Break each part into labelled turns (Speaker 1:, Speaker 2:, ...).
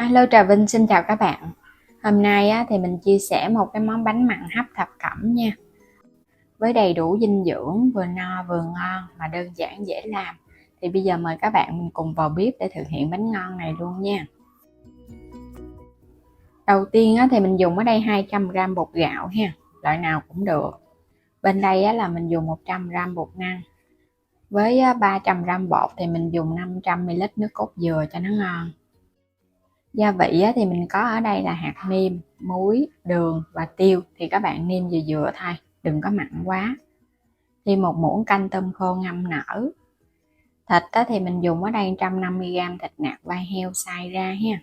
Speaker 1: Alo, Trà Vinh xin chào các bạn. Hôm nay thì mình chia sẻ một cái món bánh mặn hấp thập cẩm nha. Với đầy đủ dinh dưỡng, vừa no vừa ngon mà đơn giản dễ làm. Thì bây giờ mời các bạn mình cùng vào bếp để thực hiện bánh ngon này luôn nha. Đầu tiên thì mình dùng ở đây 200g bột gạo ha, loại nào cũng được. Bên đây là mình dùng 100g bột năng. Với 300g bột thì mình dùng 500ml nước cốt dừa cho nó ngon. Gia vị thì mình có ở đây là hạt nêm, muối, đường và tiêu, thì các bạn nêm vừa vừa thôi, đừng có mặn quá. Thêm một muỗng canh tôm khô ngâm nở. Thịt thì mình dùng ở đây 150g thịt nạc vai heo xay ra ha.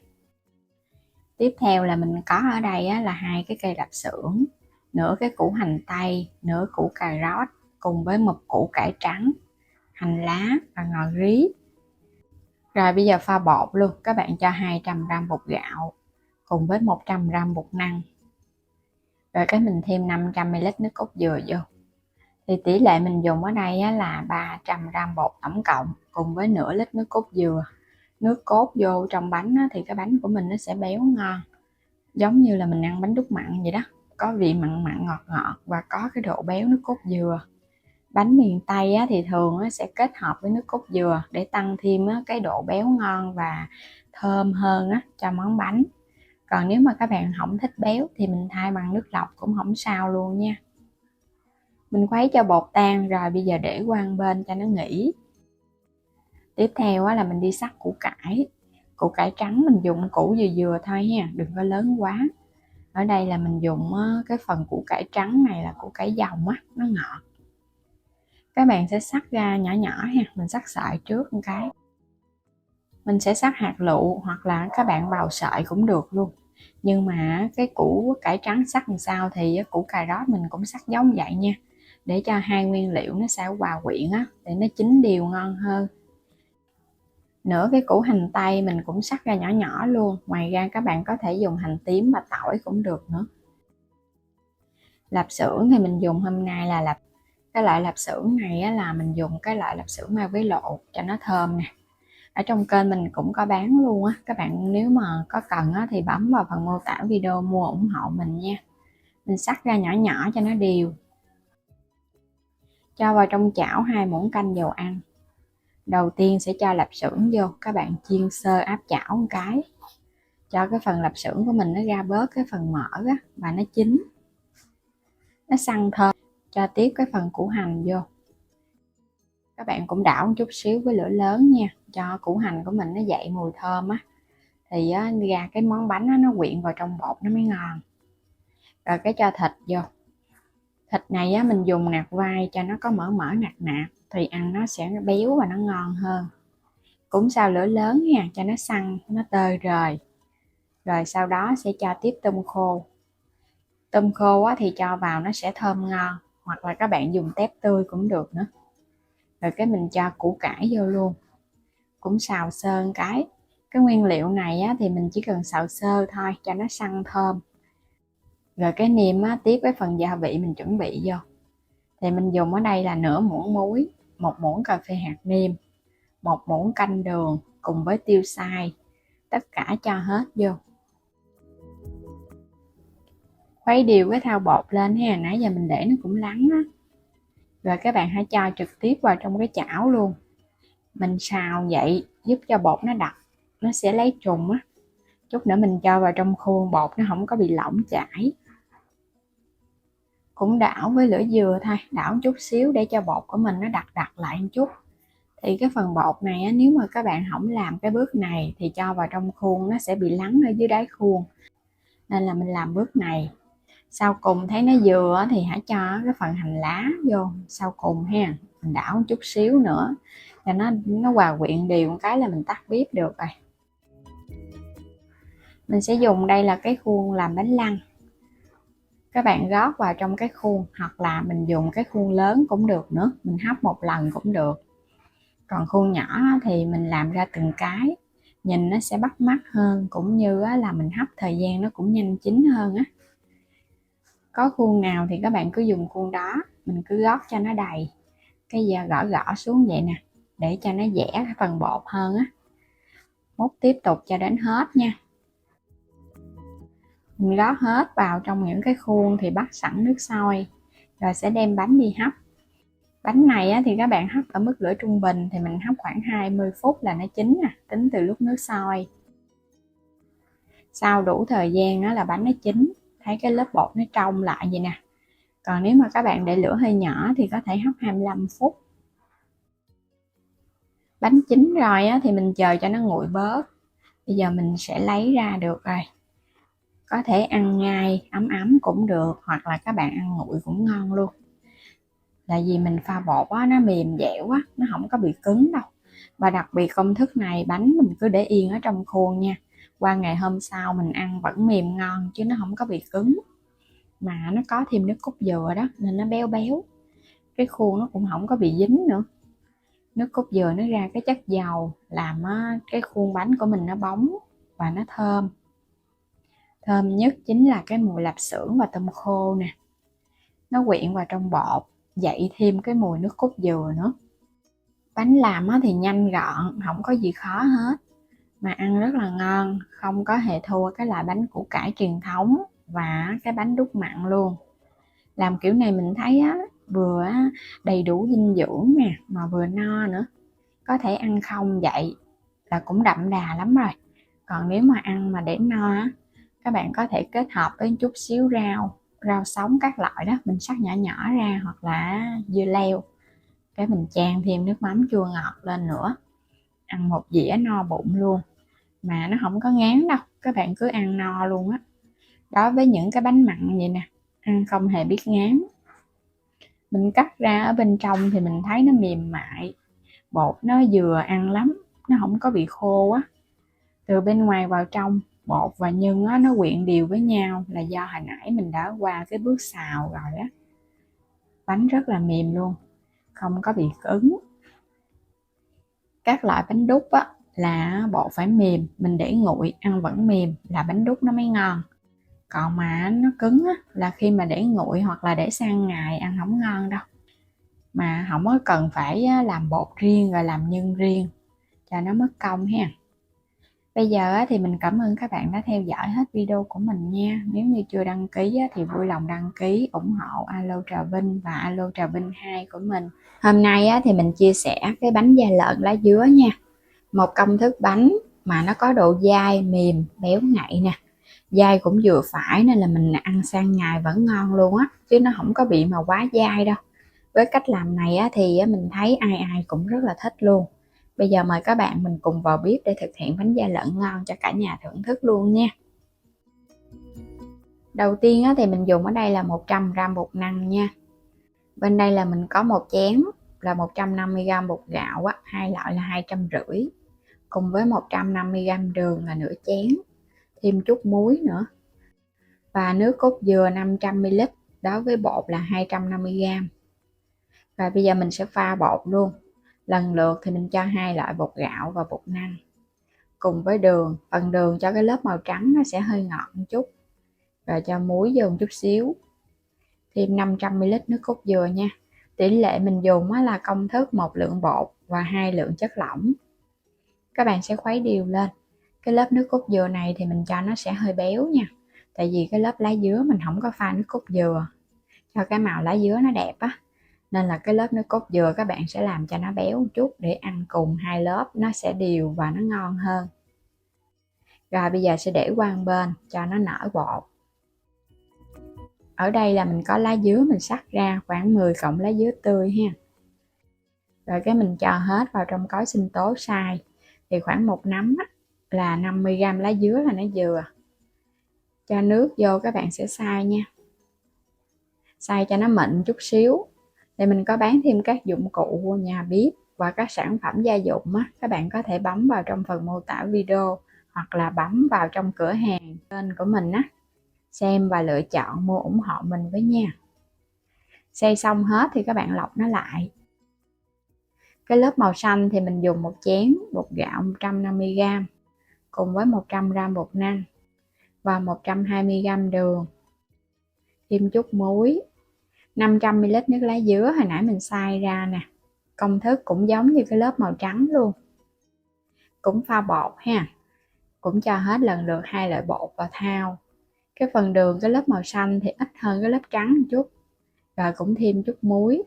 Speaker 1: Tiếp theo là mình có ở đây là 2 cái cây lạp xưởng, nửa cái củ hành tây, nửa củ cà rốt cùng với một củ cải trắng, hành lá và ngò rí. Rồi bây giờ pha bột luôn, các bạn cho 200g bột gạo cùng với 100g bột năng. Rồi cái mình thêm 500ml nước cốt dừa vô. Thì tỷ lệ mình dùng ở đây là 300g bột tổng cộng cùng với nửa lít nước cốt dừa. Nước cốt vô trong bánh thì cái bánh của mình nó sẽ béo ngon. Giống như là mình ăn bánh đúc mặn vậy đó, có vị mặn mặn ngọt ngọt và có cái độ béo nước cốt dừa. Bánh miền Tây thì thường sẽ kết hợp với nước cốt dừa để tăng thêm cái độ béo ngon và thơm hơn cho món bánh. Còn nếu mà các bạn không thích béo thì mình thay bằng nước lọc cũng không sao luôn nha. Mình khuấy cho bột tan rồi bây giờ để qua một bên cho nó nghỉ. Tiếp theo là mình đi xắt củ cải. Củ cải trắng mình dùng củ vừa vừa thôi nha, đừng có lớn quá. Ở đây là mình dùng cái phần củ cải trắng này là củ cải dòng nó ngọt. Các bạn sẽ xắt ra nhỏ nhỏ ha, mình xắt sợi trước một cái. Mình sẽ xắt hạt lựu hoặc là các bạn bào sợi cũng được luôn. Nhưng mà cái củ cải trắng xắt làm sao thì củ cà rốt mình cũng xắt giống vậy nha. Để cho hai nguyên liệu nó sẽ hòa quyện để nó chín đều ngon hơn. Nửa cái củ hành tây mình cũng xắt ra nhỏ nhỏ luôn. Ngoài ra các bạn có thể dùng hành tím và tỏi cũng được nữa. Lạp xưởng thì mình dùng hôm nay là cái loại lạp xưởng này là mình dùng cái loại lạp xưởng mai với lộ cho nó thơm nè. Ở trong kênh mình cũng có bán luôn các bạn nếu mà có cần thì bấm vào phần mô tả video mua ủng hộ mình nha. Mình xắt ra nhỏ nhỏ cho nó đều. Cho vào trong chảo 2 muỗng canh dầu ăn. Đầu tiên sẽ cho lạp xưởng vô, các bạn chiên sơ áp chảo một cái cho cái phần lạp xưởng của mình nó ra bớt cái phần mỡ và nó chín, nó săn thơm. Cho tiếp cái phần củ hành vô, các bạn cũng đảo một chút xíu với lửa lớn nha, cho củ hành của mình nó dậy mùi thơm thì ra cái món bánh nó quyện vào trong bột nó mới ngon. Rồi cái cho thịt vô. Thịt này mình dùng nạc vai cho nó có mỡ nạc thì ăn nó sẽ béo và nó ngon hơn. Cũng xào lửa lớn nha, cho nó săn, nó tơi rời. Rồi sau đó sẽ cho tiếp tôm khô. Tôm khô thì cho vào nó sẽ thơm ngon, hoặc là các bạn dùng tép tươi cũng được nữa. Rồi cái mình cho củ cải vô luôn, cũng xào sơ cái nguyên liệu này thì mình chỉ cần xào sơ thôi cho nó săn thơm. Rồi cái nêm tiếp với phần gia vị mình chuẩn bị vô. Thì mình dùng ở đây là nửa muỗng muối, 1 muỗng cà phê hạt nêm, 1 muỗng canh đường cùng với tiêu xay, tất cả cho hết vô. Khuấy đều cái thau bột lên ha, nãy giờ mình để nó cũng lắng Rồi các bạn hãy cho trực tiếp vào trong cái chảo luôn. Mình xào vậy giúp cho bột nó đặc, nó sẽ lấy trùng Chút nữa mình cho vào trong khuôn bột nó không có bị lỏng chảy. Cũng đảo với lửa vừa thôi, đảo chút xíu để cho bột của mình nó đặc lại một chút. Thì cái phần bột này nếu mà các bạn không làm cái bước này thì cho vào trong khuôn nó sẽ bị lắng ở dưới đáy khuôn. Nên là mình làm bước này. Sau cùng thấy nó vừa thì hãy cho cái phần hành lá vô sau cùng ha. Mình đảo một chút xíu nữa cho nó hòa quyện đều một cái là mình tắt bếp được rồi. Mình sẽ dùng đây là cái khuôn làm bánh lăng. Các bạn gót vào trong cái khuôn, hoặc là mình dùng cái khuôn lớn cũng được nữa, mình hấp một lần cũng được. Còn khuôn nhỏ thì mình làm ra từng cái, nhìn nó sẽ bắt mắt hơn, cũng như là mình hấp thời gian nó cũng nhanh chín hơn Có khuôn nào thì các bạn cứ dùng khuôn đó, mình cứ gót cho nó đầy, cái giờ gõ xuống vậy nè, để cho nó dẻ cái phần bột hơn múc tiếp tục cho đến hết nha. Mình gót hết vào trong những cái khuôn thì bắt sẵn nước sôi, rồi sẽ đem bánh đi hấp. Bánh này thì các bạn hấp ở mức lửa trung bình, thì mình hấp khoảng 20 phút là nó chín nè, tính từ lúc nước sôi. Sau đủ thời gian là bánh nó chín, thấy cái lớp bột nó trong lại vậy nè. Còn nếu mà các bạn để lửa hơi nhỏ thì có thể hấp 25 phút. Bánh chín rồi thì mình chờ cho nó nguội bớt. Bây giờ mình sẽ lấy ra được rồi. Có thể ăn ngay ấm ấm cũng được, hoặc là các bạn ăn nguội cũng ngon luôn. Là vì mình pha bột nó mềm dẻo quá, nó không có bị cứng đâu. Và đặc biệt công thức này bánh mình cứ để yên ở trong khuôn nha, qua ngày hôm sau mình ăn vẫn mềm ngon chứ nó không có bị cứng. Mà nó có thêm nước cốt dừa đó nên nó béo béo, cái khuôn nó cũng không có bị dính nữa. Nước cốt dừa nó ra cái chất dầu làm cái khuôn bánh của mình nó bóng và nó thơm. Thơm nhất chính là cái mùi lạp xưởng và tôm khô nè, nó quyện vào trong bột dậy thêm cái mùi nước cốt dừa nữa. Bánh làm thì nhanh gọn, không có gì khó hết, mà ăn rất là ngon, không có hề thua cái loại bánh củ cải truyền thống và cái bánh đúc mặn luôn. Làm kiểu này mình thấy vừa đầy đủ dinh dưỡng nè, mà vừa no nữa. Có thể ăn không vậy là cũng đậm đà lắm rồi. Còn nếu mà ăn mà để no các bạn có thể kết hợp với chút xíu rau sống các loại đó, mình cắt nhỏ nhỏ ra, hoặc là dưa leo, cái mình chan thêm nước mắm chua ngọt lên nữa, ăn một dĩa no bụng luôn, mà nó không có ngán đâu, các bạn cứ ăn no luôn á. Đối với những cái bánh mặn vậy nè, ăn không hề biết ngán. Mình cắt ra ở bên trong thì mình thấy nó mềm mại, bột nó vừa ăn lắm, nó không có bị khô á. Từ bên ngoài vào trong, bột và nhân nó quyện đều với nhau, là do hồi nãy mình đã qua cái bước xào rồi á. Bánh rất là mềm luôn, không có bị cứng. Các loại bánh đúc là bột phải mềm, mình để nguội ăn vẫn mềm là bánh đúc nó mới ngon. Còn mà nó cứng là khi mà để nguội hoặc là để sang ngày ăn không ngon đâu. Mà không có cần phải làm bột riêng rồi làm nhân riêng cho nó mất công ha. Bây giờ thì mình cảm ơn các bạn đã theo dõi hết video của mình nha. Nếu như chưa đăng ký thì vui lòng đăng ký ủng hộ Alo Trà Vinh và Alo Trà Vinh 2 của mình. Hôm nay thì mình chia sẻ cái bánh da lợn lá dứa nha. Một công thức bánh mà nó có độ dai, mềm, béo ngậy nè. Dai cũng vừa phải nên là mình ăn sang ngày vẫn ngon luôn á, chứ nó không có bị mà quá dai đâu. Với cách làm này thì mình thấy ai ai cũng rất là thích luôn. Bây giờ mời các bạn mình cùng vào bếp để thực hiện bánh da lợn ngon cho cả nhà thưởng thức luôn nha. Đầu tiên thì mình dùng ở đây là 100g bột năng nha. Bên đây là mình có một chén là 150g bột gạo hai loại là 250, cùng với 150g đường là nửa chén, thêm chút muối nữa, và nước cốt dừa 500ml, đối với bột là 250g. Và bây giờ mình sẽ pha bột luôn. Lần lượt thì mình cho hai loại bột gạo và bột năng cùng với đường. Phần đường cho cái lớp màu trắng nó sẽ hơi ngọt một chút, rồi cho muối vô một chút xíu, thêm 500ml nước cốt dừa nha. Tỷ lệ mình dùng là công thức 1 lượng bột và 2 lượng chất lỏng. Các bạn sẽ khuấy đều lên. Cái lớp nước cốt dừa này thì mình cho nó sẽ hơi béo nha, tại vì cái lớp lá dứa mình không có pha nước cốt dừa cho cái màu lá dứa nó đẹp nên là cái lớp nước cốt dừa các bạn sẽ làm cho nó béo một chút để ăn cùng hai lớp nó sẽ đều và nó ngon hơn. Rồi bây giờ sẽ để qua một bên cho nó nở bột. Ở đây là mình có lá dứa, mình xắt ra khoảng 10 cọng lá dứa tươi ha. Rồi cái mình cho hết vào trong cối sinh tố xay, thì khoảng một nắm là 50g lá dứa là nó vừa. Cho nước vô các bạn sẽ xay nha, xay cho nó mịn chút xíu. Thì mình có bán thêm các dụng cụ nhà bếp và các sản phẩm gia dụng các bạn có thể bấm vào trong phần mô tả video, hoặc là bấm vào trong cửa hàng kênh của mình xem và lựa chọn mua ủng hộ mình với nha. Xay xong hết thì các bạn lọc nó lại. Cái lớp màu xanh thì mình dùng một chén bột gạo 150g cùng với 100g bột năng và 120g đường, thêm chút muối, 500ml nước lá dứa hồi nãy mình xay ra nè. Công thức cũng giống như cái lớp màu trắng luôn. Cũng pha bột ha, cũng cho hết lần lượt hai loại bột vào thau. Cái phần đường, cái lớp màu xanh thì ít hơn cái lớp trắng một chút, rồi cũng thêm chút muối.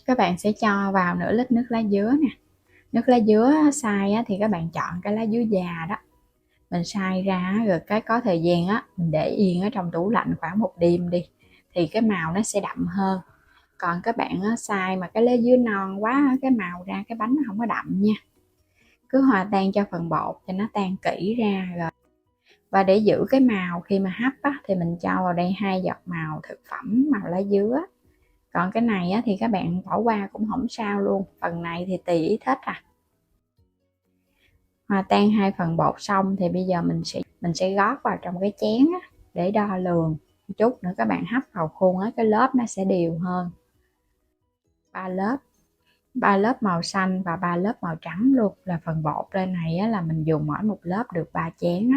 Speaker 1: Các bạn sẽ cho vào nửa lít nước lá dứa nè. Nước lá dứa xay thì các bạn chọn cái lá dứa già đó, mình xay ra rồi cái có thời gian mình để yên ở trong tủ lạnh khoảng 1 đêm đi, thì cái màu nó sẽ đậm hơn. Còn các bạn xay mà cái lá dứa non quá, cái màu ra cái bánh nó không có đậm nha. Cứ hòa tan cho phần bột cho nó tan kỹ ra rồi. Và để giữ cái màu khi mà hấp thì mình cho vào đây 2 giọt màu thực phẩm màu lá dứa. Còn cái này thì các bạn bỏ qua cũng không sao luôn, phần này thì tùy ý thích Hòa tan 2 phần bột xong thì bây giờ mình sẽ gót vào trong cái chén để đo lường. Một chút nữa các bạn hấp vào khuôn cái lớp nó sẽ đều hơn. 3 lớp màu xanh và 3 lớp màu trắng luôn, là phần bột lên này là mình dùng mỗi một lớp được 3 chén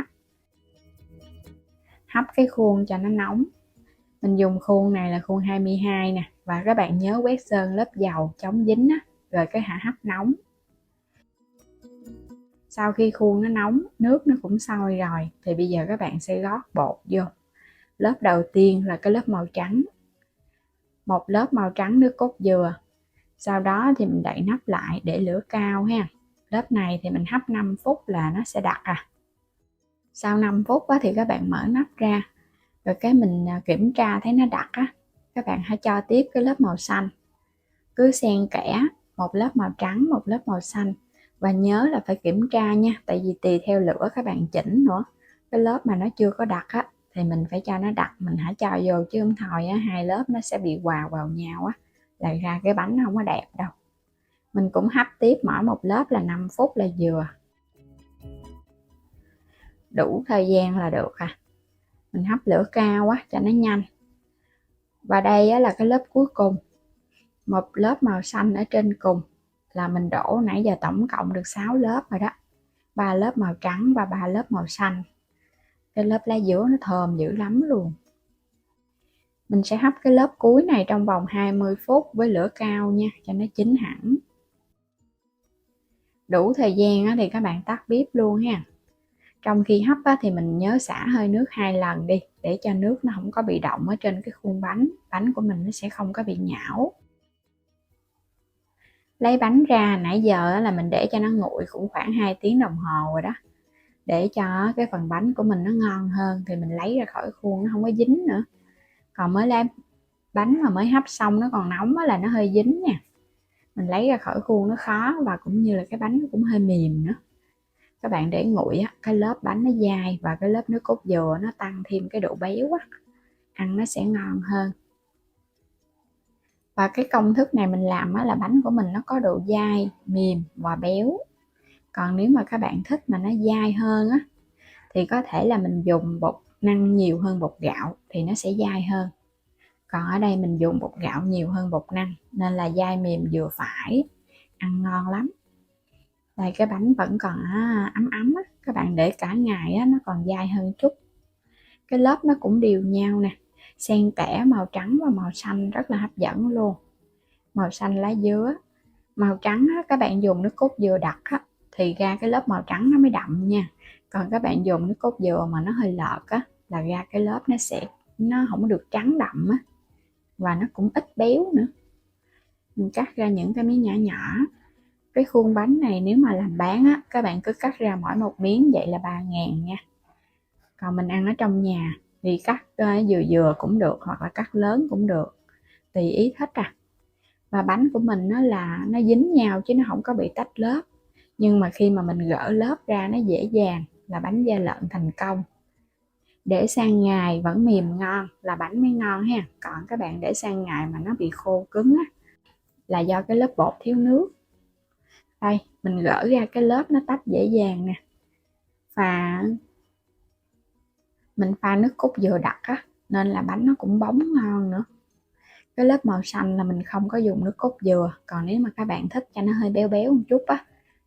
Speaker 1: Hấp cái khuôn cho nó nóng. Mình dùng khuôn này là khuôn 22 nè, và các bạn nhớ quét sơn lớp dầu chống dính rồi cái hấp nóng. Sau khi khuôn nó nóng, nước nó cũng sôi rồi, thì bây giờ các bạn sẽ gót bột vô. Lớp đầu tiên là cái lớp màu trắng, một lớp màu trắng nước cốt dừa. Sau đó thì mình đậy nắp lại để lửa cao ha. Lớp này thì mình hấp 5 phút là nó sẽ đặc Sau 5 phút thì các bạn mở nắp ra, rồi cái mình kiểm tra thấy nó đặc các bạn hãy cho tiếp cái lớp màu xanh. Cứ xen kẽ một lớp màu trắng, một lớp màu xanh. Và nhớ là phải kiểm tra nha, tại vì tùy theo lửa các bạn chỉnh nữa. Cái lớp mà nó chưa có đặc thì mình phải cho nó đặc, mình hãy cho vô, chứ không thôi hai lớp nó sẽ bị hòa vào nhau là ra cái bánh nó không có đẹp đâu. Mình cũng hấp tiếp mỗi một lớp là 5 phút là vừa. Đủ thời gian là được Mình hấp lửa cao cho nó nhanh. Và đây là cái lớp cuối cùng, một lớp màu xanh ở trên cùng, là mình đổ nãy giờ tổng cộng được 6 lớp rồi đó. 3 lớp màu trắng và 3 lớp màu xanh. Cái lớp lá dứa nó thơm dữ lắm luôn. Mình sẽ hấp cái lớp cuối này trong vòng 20 phút với lửa cao nha, cho nó chín hẳn. Đủ thời gian thì các bạn tắt bếp luôn ha. Trong khi hấp thì mình nhớ xả hơi nước 2 lần đi, để cho nước nó không có bị động ở trên cái khuôn bánh. Bánh của mình nó sẽ không có bị nhão. Lấy bánh ra, nãy giờ là mình để cho nó nguội cũng khoảng 2 tiếng đồng hồ rồi đó. Để cho cái phần bánh của mình nó ngon hơn thì mình lấy ra khỏi khuôn, nó không có dính nữa. Còn mới lấy bánh mà mới hấp xong nó còn nóng là nó hơi dính nha. Mình lấy ra khỏi khuôn nó khó, và cũng như là cái bánh cũng hơi mềm nữa. Các bạn để nguội cái lớp bánh nó dai, và cái lớp nước cốt dừa nó tăng thêm cái độ béo ăn nó sẽ ngon hơn. Và cái công thức này mình làm là bánh của mình nó có độ dai, mềm và béo. Còn nếu mà các bạn thích mà nó dai hơn thì có thể là mình dùng bột năng nhiều hơn bột gạo thì nó sẽ dai hơn. Còn ở đây mình dùng bột gạo nhiều hơn bột năng, nên là dai mềm vừa phải, ăn ngon lắm. Đây, cái bánh vẫn còn ấm ấm các bạn để cả ngày nó còn dai hơn chút. Cái lớp nó cũng đều nhau nè, xen kẽ màu trắng và màu xanh rất là hấp dẫn luôn. Màu xanh lá dứa, màu trắng các bạn dùng nước cốt dừa đặc thì ra cái lớp màu trắng nó mới đậm nha. Còn các bạn dùng nước cốt dừa mà nó hơi lợt là ra cái lớp nó không được trắng đậm và nó cũng ít béo nữa. Mình cắt ra những cái miếng nhỏ nhỏ. Cái khuôn bánh này nếu mà làm bán các bạn cứ cắt ra mỗi một miếng vậy là 3.000 nha. Còn mình ăn ở trong nhà thì cắt vừa vừa cũng được, hoặc là cắt lớn cũng được, tùy ý thích Và bánh của mình nó dính nhau chứ nó không có bị tách lớp. Nhưng mà khi mà mình gỡ lớp ra nó dễ dàng, là bánh da lợn thành công. Để sang ngày vẫn mềm ngon là bánh mới ngon ha. Còn các bạn để sang ngày mà nó bị khô cứng là do cái lớp bột thiếu nước. Đây, mình gỡ ra cái lớp nó tách dễ dàng nè. Và mình pha nước cốt dừa đặc nên là bánh nó cũng bóng ngon nữa. Cái lớp màu xanh là mình không có dùng nước cốt dừa. Còn nếu mà các bạn thích cho nó hơi béo béo một chút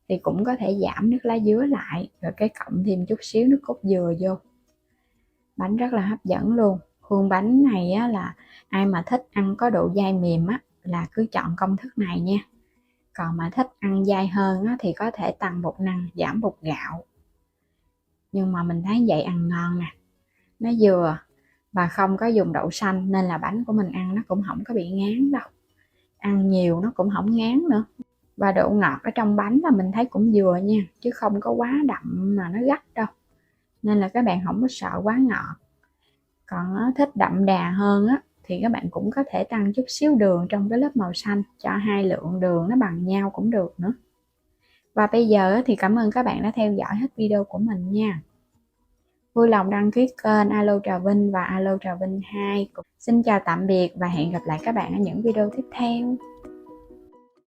Speaker 1: thì cũng có thể giảm nước lá dứa lại, rồi cái cộng thêm chút xíu nước cốt dừa vô. Bánh rất là hấp dẫn luôn. Khuôn bánh này là ai mà thích ăn có độ dai mềm là cứ chọn công thức này nha. Còn mà thích ăn dai hơn thì có thể tăng bột năng, giảm bột gạo. nhưng mà mình thấy vậy ăn ngon nè, nó vừa và không có dùng đậu xanh nên là bánh của mình ăn nó cũng không có bị ngán đâu, ăn nhiều nó cũng không ngán nữa. Và độ ngọt ở trong bánh là mình thấy cũng vừa nha, chứ không có quá đậm mà nó gắt đâu, nên là các bạn không có sợ quá ngọt. Còn thích đậm đà hơn á thì các bạn cũng có thể tăng chút xíu đường trong cái lớp màu xanh cho hai lượng đường nó bằng nhau cũng được nữa. Và bây giờ thì cảm ơn các bạn đã theo dõi hết video của mình nha. Vui lòng đăng ký kênh Alo Trà Vinh và Alo Trà Vinh 2. Xin chào tạm biệt và hẹn gặp lại các bạn ở những video tiếp theo.